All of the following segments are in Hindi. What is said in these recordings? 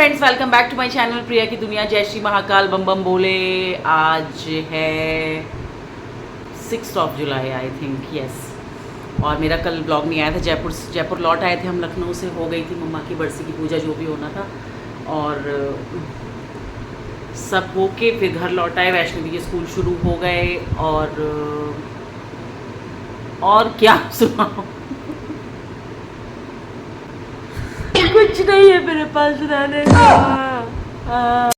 Friends, welcome back to my channel Priya की दुनिया। जय श्री महाकाल, बम बम बोले। आज है 6 जुलाई आई थिंक, यस। और मेरा कल ब्लॉग नहीं आया था। जयपुर लौट आए थे हम। लखनऊ से हो गई थी मम्मा की बरसी की पूजा, जो भी होना था, और सब हो के फिर घर लौट आए। वैष्णवी के स्कूल शुरू हो गए और क्या सुनाओ। कुछ नहीं है मेरे पास सुनाने का।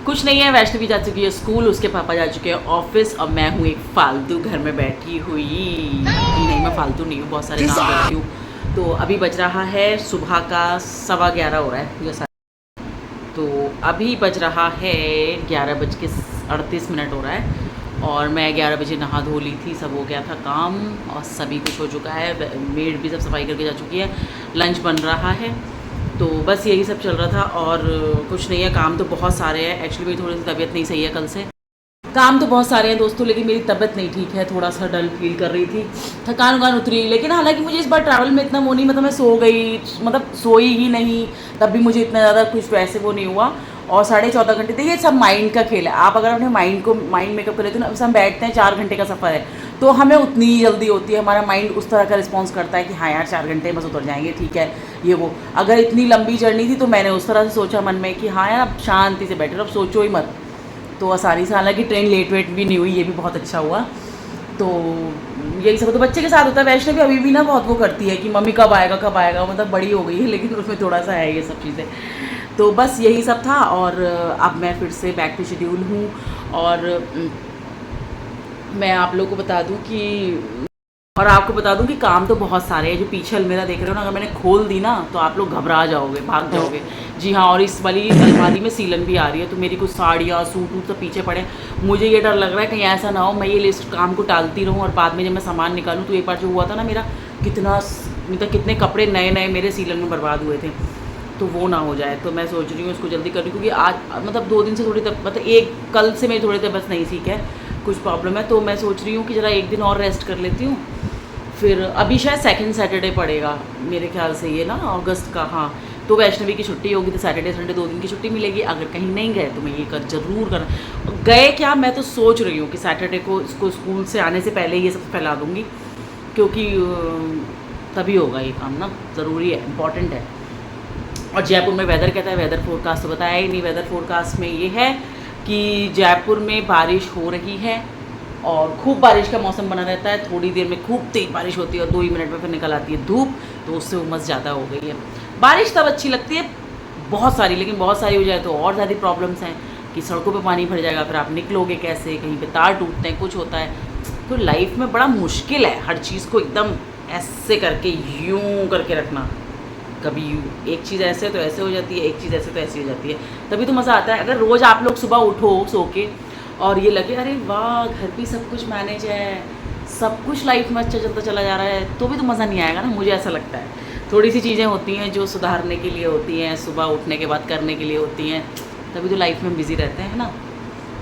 कुछ नहीं है। वैष्णवी जा चुकी है स्कूल, उसके पापा जा चुके हैं ऑफिस, और मैं हूँ एक फालतू घर में बैठी हुई। नहीं, मैं फालतू नहीं हूँ, बहुत सारे काम करती हूँ। तो अभी बज रहा है सुबह का 11:15 हो रहा है जैसा। तो अभी बज रहा है 11:38 हो रहा है, और मैं 11 बजे नहा धो ली थी, सब हो गया था काम, और सभी कुछ हो चुका है। मेड भी सब सफाई करके जा चुकी है, लंच बन रहा है। तो बस यही सब चल रहा था, और कुछ नहीं है। काम तो बहुत सारे हैं। एक्चुअली मेरी थोड़ी सी तबीयत नहीं सही है कल से। काम तो बहुत सारे हैं दोस्तों, लेकिन मेरी तबीयत नहीं ठीक है, थोड़ा सा डल फील कर रही थी, थकान वकान उतरी। लेकिन हालांकि मुझे इस बार ट्रैवल में इतना वो नहीं, मतलब मैं सो गई, मतलब सोई ही नहीं, तब भी मुझे इतना ज़्यादा कुछ वैसे वो नहीं हुआ। और 14.5 घंटे, देखिए सब माइंड का खेल है। आप अगर अपने माइंड मेकअप कर लेते हो ना, हम बैठते हैं 4 घंटे का सफ़र है, तो हमें उतनी ही जल्दी होती है, हमारा माइंड उस तरह का रिस्पॉन्स करता है कि हाँ यार 4 घंटे बस उतर जाएंगे, ठीक है ये वो। अगर इतनी लंबी जर्नी थी तो मैंने उस तरह से सोचा मन में कि हाँ यार अब शांति से बैठे, अब सोचो ही मत। तो आसानी से, हालांकि ट्रेन लेट वेट भी नहीं हुई, ये भी बहुत अच्छा हुआ। तो यही सब तो बच्चे के साथ होता है। वैष्णवी अभी भी ना बहुत वो करती है कि मम्मी कब आएगा, मतलब बड़ी हो गई है, लेकिन उसमें थोड़ा सा है ये सब चीज़ें। तो बस यही सब था, और अब मैं फिर से बैक टू शेड्यूल हूँ। और मैं आप लोगों को बता दूँ कि काम तो बहुत सारे हैं। जो पीछे अलमीरा देख रहे हो ना, अगर मैंने खोल दी ना तो आप लोग घबरा जाओगे, भाग जाओगे। जी हाँ, और इस वाली अलमारी में सीलन भी आ रही है, तो मेरी कुछ साड़ियाँ सूट वूट सब पीछे पड़े। मुझे ये डर लग रहा है कहीं ऐसा ना हो मैं ये लिस्ट काम को टालती रहूँ, और बाद में जब मैं सामान निकालूँ तो एक बार जो हुआ था ना मेरा, कितने कपड़े नए मेरे सीलन में बर्बाद हुए थे, तो वो ना हो जाए। तो मैं सोच रही हूँ इसको जल्दी करूँ, क्योंकि आज मतलब 2 दिन से थोड़ी कल से मेरी थोड़ी तबीयत नहीं ठीक है, कुछ प्रॉब्लम है। तो मैं सोच रही हूँ कि ज़रा एक दिन और रेस्ट कर लेती हूँ। फिर अभी शायद 2nd सैटरडे पड़ेगा मेरे ख्याल से, ये ना अगस्त का। हाँ, तो वैष्णवी की छुट्टी होगी, तो सैटरडे संडे 2 दिन की छुट्टी मिलेगी। अगर कहीं नहीं गए तो मैं ये जरूर करना। गए क्या, मैं तो सोच रही हूँ कि सैटरडे को इसको स्कूल से आने से पहले ये सब फैला दूँगी, क्योंकि तभी होगा ये काम ना, ज़रूरी है, इम्पॉर्टेंट है। और जयपुर में वेदर कहता है, वेदर फोरकास्ट तो बताया ही नहीं। वेदर फोरकास्ट में ये है कि जयपुर में बारिश हो रही है, और खूब बारिश का मौसम बना रहता है। थोड़ी देर में खूब तेज़ बारिश होती है, और 2 ही मिनट में फिर निकल आती है धूप, तो उससे उमस ज़्यादा हो गई है। बारिश तब अच्छी लगती है बहुत सारी, लेकिन बहुत सारी हो जाए तो और ज़्यादा प्रॉब्लम्स हैं कि सड़कों पे पानी भर जाएगा, फिर आप निकलोगे कैसे, कहीं पे तार टूटते हैं, कुछ होता है। तो लाइफ में बड़ा मुश्किल है हर चीज़ को एकदम ऐसे करके यूं करके रखना। कभी एक चीज़ ऐसे तो ऐसे हो जाती है, एक चीज़ ऐसे तो ऐसी हो जाती है, तभी तो मज़ा आता है। अगर रोज़ आप लोग सुबह उठो सो के और ये लगे अरे वाह घर भी सब कुछ मैनेज है, सब कुछ लाइफ में अच्छा चलता चला जा रहा है, तो भी तो मज़ा नहीं आएगा ना, मुझे ऐसा लगता है। थोड़ी सी चीज़ें होती हैं जो सुधारने के लिए होती हैं, सुबह उठने के बाद करने के लिए होती हैं, तभी तो लाइफ में बिज़ी रहते हैं ना।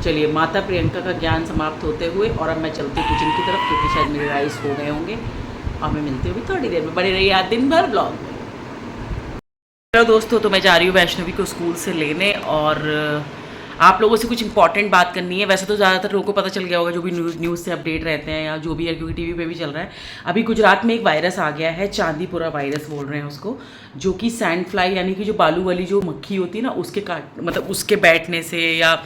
चलिए, माता प्रियंका का ज्ञान समाप्त होते हुए, और अब मैं चलती हूँ किचन की तरफ, क्योंकि शायद मेरे राइस हो गए होंगे, और मैं मिलती हूँ अभी थोड़ी देर में। बने रहिए आज दिन भर ब्लॉग में। हेलो दोस्तों, तो मैं जा रही हूँ वैष्णवी को स्कूल से लेने, और आप लोगों से कुछ इंपॉर्टेंट बात करनी है। वैसे तो ज़्यादातर लोगों को पता चल गया होगा, जो भी न्यूज़ से अपडेट रहते हैं या जो भी है, क्योंकि टीवी पे भी चल रहा है। अभी गुजरात में एक वायरस आ गया है, चांदीपुरा वायरस बोल रहे हैं उसको, जो कि सैंड फ्लाई यानी कि जो बालू वाली जो मक्खी होती है ना, उसके बैठने से या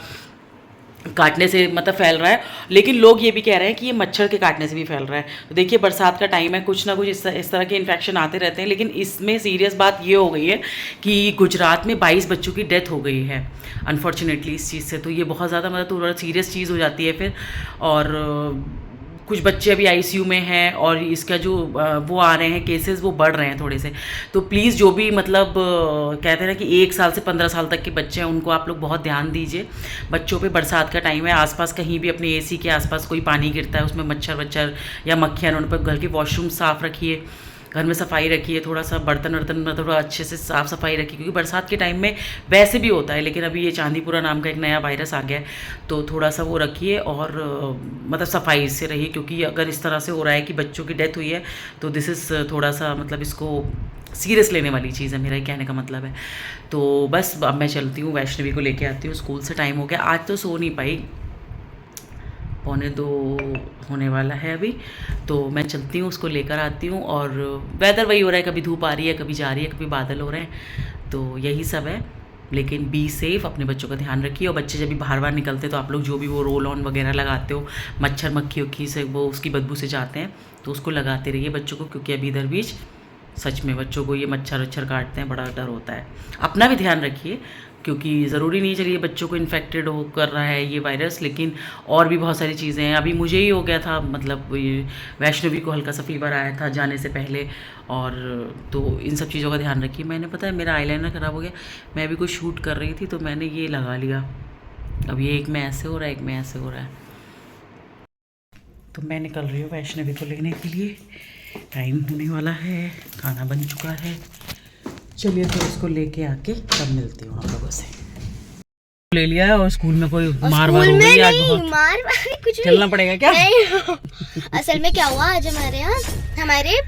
काटने से फैल रहा है। लेकिन लोग ये भी कह रहे हैं कि ये मच्छर के काटने से भी फैल रहा है। तो देखिए, बरसात का टाइम है, कुछ ना कुछ इस तरह के इन्फेक्शन आते रहते हैं। लेकिन इसमें सीरियस बात ये हो गई है कि गुजरात में 22 बच्चों की डेथ हो गई है अनफॉर्चुनेटली इस चीज़ से। तो ये बहुत ज़्यादा थोड़ा सीरियस चीज़ हो जाती है फिर। और कुछ बच्चे अभी आईसीयू में हैं, और इसका जो वो आ रहे हैं केसेस, वो बढ़ रहे हैं थोड़े से। तो प्लीज़ जो भी कहते हैं ना कि 1 साल से 15 साल तक के बच्चे हैं, उनको आप लोग बहुत ध्यान दीजिए। बच्चों पे बरसात का टाइम है, आसपास कहीं भी अपने एसी के आसपास कोई पानी गिरता है, उसमें मच्छर वच्छर या मक्खियाँ, उन पर घर के वॉशरूम साफ़ रखिए, घर में सफाई रखिए, थोड़ा सा बर्तन वर्तन थोड़ा अच्छे से साफ़ सफाई रखिए, क्योंकि बरसात के टाइम में वैसे भी होता है। लेकिन अभी ये चांदीपुरा नाम का एक नया वायरस आ गया है, तो थोड़ा सा वो रखिए, और सफाई से रहिए। क्योंकि अगर इस तरह से हो रहा है कि बच्चों की डेथ हुई है, तो दिस इज़ थोड़ा सा इसको सीरियस लेने वाली चीज़ है, मेरा कहने का मतलब है। तो बस अब मैं चलती हूँ, वैष्णवी को लेके आती हूँ, स्कूल से टाइम हो गया। आज तो सो नहीं पाई, 1:45 होने वाला है अभी, तो मैं चलती हूँ, उसको लेकर आती हूँ। और वेदर वही हो रहा है, कभी धूप आ रही है, कभी जा रही है, कभी बादल हो रहे हैं, तो यही सब है। लेकिन बी सेफ़, अपने बच्चों का ध्यान रखिए। और बच्चे जब भी बाहर निकलते हैं तो आप लोग जो भी वो रोल ऑन वगैरह लगाते हो, मच्छर मक्खी उक्खी से वो उसकी बदबू से जाते हैं, तो उसको लगाते रहिए बच्चों को, क्योंकि अभी इधर बीच सच में बच्चों को ये मच्छर वच्छर काटते हैं, बड़ा डर होता है। अपना भी ध्यान रखिए, क्योंकि ज़रूरी नहीं चलिए बच्चों को इन्फेक्टेड हो कर रहा है ये वायरस, लेकिन और भी बहुत सारी चीज़ें हैं। अभी मुझे ही हो गया था, मतलब ये वैष्णवी को हल्का सा फीवर आया था जाने से पहले, और तो इन सब चीज़ों का ध्यान रखिए। मैंने पता है मेरा आईलाइनर ख़राब हो गया, मैं अभी कोई शूट कर रही थी तो मैंने ये लगा लिया। अब ये एक में ऐसे हो रहा है, एक में ऐसे हो रहा है। तो मैं निकल रही हूँ वैष्णवी को लेने के लिए, टाइम होने वाला है, खाना बन चुका है। चलिए तो उसको लेके आके तब मिलती हूँ आप लोगों से। ले लिया है और स्कूल में कोई मार वार हो गई आज बहुत। मार कुछ चलना पड़ेगा क्या? नहीं असल में क्या हुआ, आज हमारे यहाँ हमारे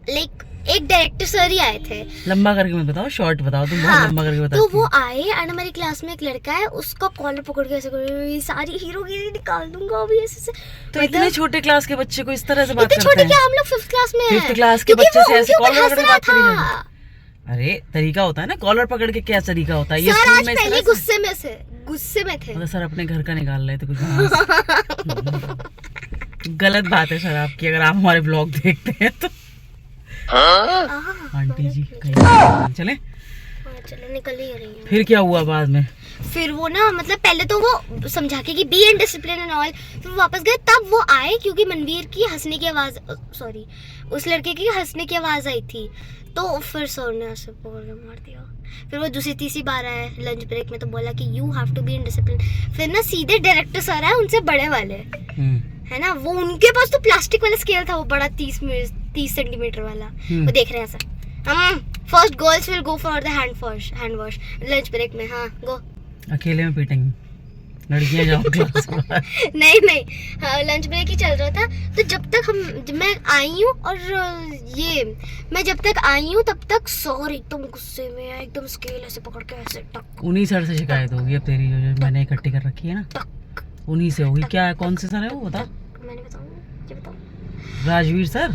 लाइक एक डायरेक्टर सर ही आए थे। लंबा करके मत बताओ, शॉर्ट बताओ, तुम बहुत लंबा करके बताओ। तो वो आए एंड हमारी क्लास में एक लड़का है, उसका कॉलर पकड़ के ऐसे कर, सारी हीरोगिरी निकाल दूंगा अभी ऐसे। तो इतने छोटे क्लास के बच्चे को इस तरह से बात करते हैं? छोटे क्या, हम लोग 5th क्लास में हैं। 5th क्लास के बच्चे से ऐसे कॉलर पकड़ के बात करेंगे? अरे तरीका होता है ना, कॉलर पकड़ के क्या तरीका होता है? ये सर स्कूल आज में पहले गुस्से में थे। मतलब सर अपने घर का निकाल रहे थे कुछ। गलत बात है सर आपकी, अगर आप हमारे ब्लॉग देखते हैं तो। आंटी जी कहीं चले चलो निकल ही रही है। फिर क्या हुआ बाद में? फिर वो ना मतलब पहले तो वो समझा के कि be and discipline and all, फिर वापस गए, तब वो आए क्योंकि मनवीर की हंसने की आवाज, सॉरी उस लड़के की हंसने की आवाज आई थी, तो फिर सर ने ऐसे पकड़ के मार दिया। फिर वो दूसरी तीसरी बार आए लंच ब्रेक में, तो बोला कि you have to be in discipline. फिर ना सीधे डायरेक्टर सर आए, उनसे बड़े वाले है ना, वो उनके पास तो प्लास्टिक वाला स्केल था, वो बड़ा 30 सेंटीमीटर वाला, वो देख रहे हैं सर। हम first girls will go for the hand wash lunch break में। हाँ गो। अकेले में पीटेंगे लड़कियां, जाओ क्लास में। नहीं हाँ, लंच ब्रेक ही चल रहा था। तो जब मैं आई हूँ और ये मैं जब तक आई हूँ तब तक सर एकदम गुस्से में है, एकदम स्केल ऐसे पकड़ के ऐसे टक। उन्हीं सर से शिकायत होगी अब तेरी, जो मैंने इकट्ठी कर रखी है ना, उन्हीं से होगी। क्या है, कौन से सर है वो बता? मैंने बताऊँ, राजवीर सर?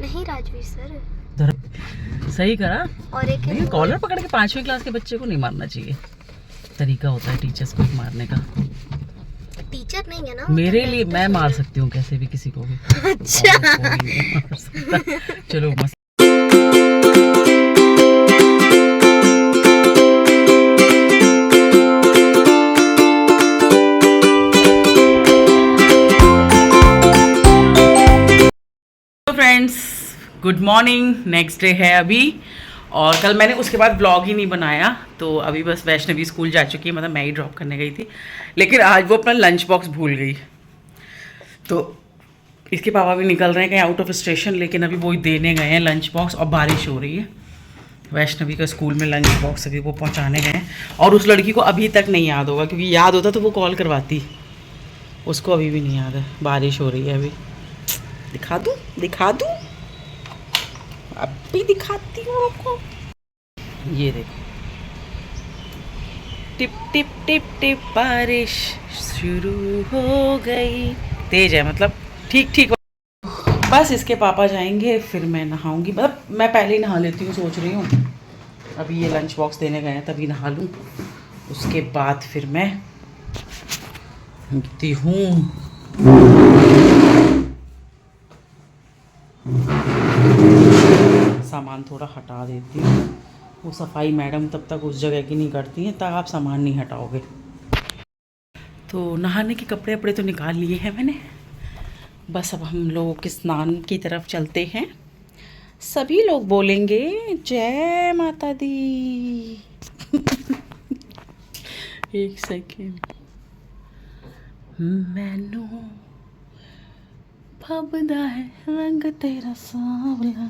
नहीं राजवीर सर। सही करा। और एक कॉलर पकड़ के 5वीं क्लास के बच्चे को नहीं मारना चाहिए, तरीका होता है टीचर्स को मारने का। टीचर नहीं है ना मेरे लिए, मैं मार सकती हूँ कैसे भी किसी को भी। अच्छा चलो मस्त। Friends good morning, next day है अभी, और कल मैंने उसके बाद ब्लॉग ही नहीं बनाया, तो अभी बस वैष्णवी स्कूल जा चुकी है, मतलब मैं ही ड्रॉप करने गई थी, लेकिन आज वो अपना लंच बॉक्स भूल गई। तो इसके पापा भी निकल रहे हैं कहीं आउट ऑफ स्टेशन, लेकिन अभी वो देने गए हैं लंच बॉक्स, और बारिश हो रही है। वैष्णवी का स्कूल में लंच बॉक्स अभी वो पहुँचाने गए हैं, और उस लड़की को अभी तक नहीं याद होगा, क्योंकि याद होता तो वो कॉल करवाती, उसको अभी भी नहीं याद है। बारिश हो रही है अभी, दिखा दूँ अभी दिखाती हूँ आपको। ये देखो, टिप टिप टिप टिप बारिश शुरू हो गई, तेज है मतलब, ठीक। बस इसके पापा जाएंगे फिर मैं नहाऊंगी, मतलब मैं पहले ही नहा लेती हूँ, सोच रही हूँ अभी ये लंच बॉक्स देने गए हैं तभी नहा लूँ, उसके बाद फिर मैं उठती हूँ। सामान थोड़ा हटा देती हूँ, वो सफाई मैडम तब तक उस जगह की नहीं करती हैं तब आप सामान नहीं हटाओगे। तो नहाने के कपड़े वपड़े तो निकाल लिए हैं मैंने, बस अब हम लोग स्नान की तरफ चलते हैं। सभी लोग बोलेंगे जय माता दी। एक सेकेंड, मैनू फबदा है रंग तेरा सांवला,